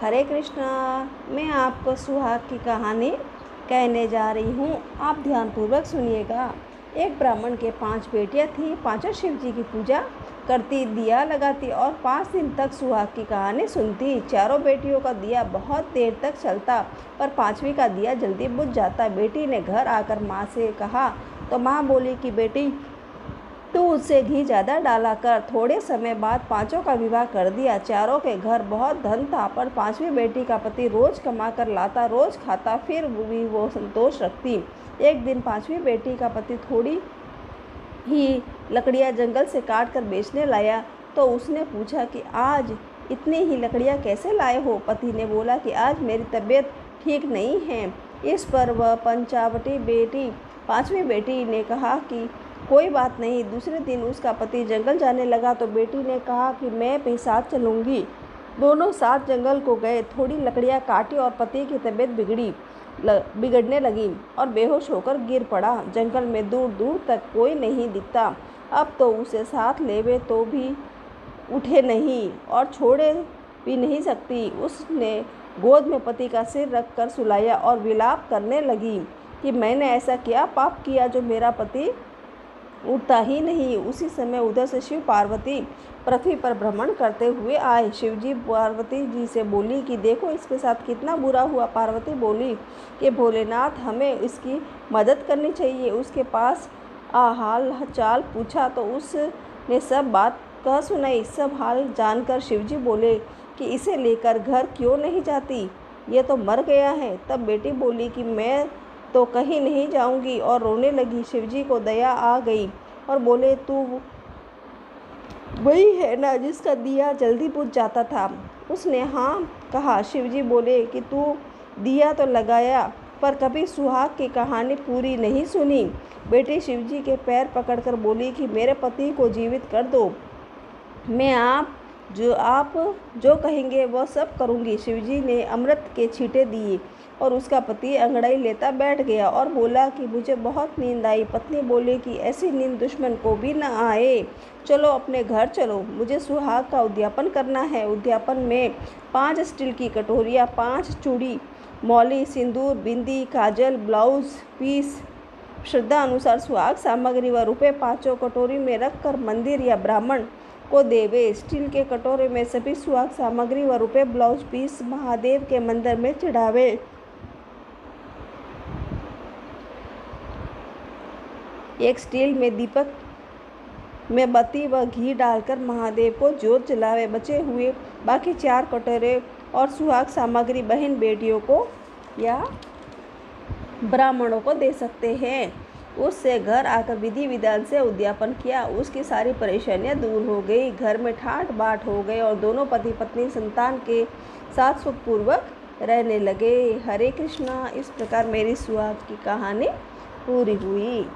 हरे कृष्णा। मैं आपको सुहाग की कहानी कहने जा रही हूँ। आप ध्यानपूर्वक सुनिएगा। एक ब्राह्मण के 5 बेटियाँ थीं। पांचों शिव जी की पूजा करती, दिया लगाती और 5 दिन तक सुहाग की कहानी सुनती। चारों बेटियों का दिया बहुत देर तक चलता, पर 5वीं का दिया जल्दी बुझ जाता। बेटी ने घर आकर माँ से कहा तो माँ बोली कि बेटी, तू उससे घी ज़्यादा डाला कर। थोड़े समय बाद पांचों का विवाह कर दिया। चारों के घर बहुत धन था, पर 5वीं बेटी का पति रोज कमा कर लाता, रोज खाता, फिर भी वो संतोष रखती। एक दिन 5वीं बेटी का पति थोड़ी ही लकड़ियाँ जंगल से काट कर बेचने लाया, तो उसने पूछा कि आज इतनी ही लकड़ियाँ कैसे लाए हो? पति ने बोला कि आज मेरी तबीयत ठीक नहीं है। इस पर वह पंचावटी बेटी 5वीं बेटी ने कहा कि कोई बात नहीं। दूसरे दिन उसका पति जंगल जाने लगा तो बेटी ने कहा कि मैं भी साथ चलूँगी। दोनों साथ जंगल को गए। थोड़ी लकड़ियाँ काटी और पति की तबीयत बिगड़ने लगी और बेहोश होकर गिर पड़ा। जंगल में दूर दूर तक कोई नहीं दिखता। अब तो उसे साथ लेवे तो भी उठे नहीं और छोड़े भी नहीं सकती। उसने गोद में पति का सिर रख कर सुलाया और विलाप करने लगी कि मैंने ऐसा क्या पाप किया जो मेरा पति उठता ही नहीं। उसी समय उधर से शिव पार्वती पृथ्वी पर भ्रमण करते हुए आए। शिवजी पार्वती जी से बोली कि देखो इसके साथ कितना बुरा हुआ। पार्वती बोली कि भोलेनाथ, हमें इसकी मदद करनी चाहिए। उसके पास हाल चाल पूछा तो उसने सब बात कह सुनाई। सब हाल जानकर शिवजी बोले कि इसे लेकर घर क्यों नहीं जाती, ये तो मर गया है। तब बेटी बोली कि मैं तो कहीं नहीं जाऊंगी और रोने लगी। शिवजी को दया आ गई और बोले, तू वही है ना जिसका दिया जल्दी बुझ जाता था? उसने हाँ कहा। शिवजी बोले कि तू दिया तो लगाया, पर कभी सुहाग की कहानी पूरी नहीं सुनी। बेटी शिवजी के पैर पकड़कर बोली कि मेरे पति को जीवित कर दो। मैं आप जो कहेंगे वह सब करूंगी। शिवजी ने अमृत के छींटे दिए और उसका पति अंगड़ाई लेता बैठ गया और बोला कि मुझे बहुत नींद आई। पत्नी बोली कि ऐसी नींद दुश्मन को भी न आए। चलो अपने घर चलो, मुझे सुहाग का उद्यापन करना है। उद्यापन में 5 स्टील की कटोरियाँ, 5 चूड़ी, मौली, सिंदूर, बिंदी, काजल, ब्लाउज पीस, श्रद्धा अनुसार सुहाग सामग्री व रुपये 5 कटोरी में रखकर मंदिर या ब्राह्मण को देवे। स्टील के कटोरे में सभी सुहाग सामग्री व रुपये, ब्लाउज पीस महादेव के मंदिर में चढ़ावे। एक स्टील में दीपक में बत्ती व घी डालकर महादेव को जोत जलावे। बचे हुए बाकी 4 कटोरे और सुहाग सामग्री बहन बेटियों को या ब्राह्मणों को दे सकते हैं। उससे घर आकर विधि विधान से उद्यापन किया। उसकी सारी परेशानियां दूर हो गई। घर में ठाट बाट हो गए और दोनों पति पत्नी संतान के साथ सुखपूर्वक रहने लगे। हरे कृष्णा। इस प्रकार मेरी सुहाग की कहानी पूरी हुई।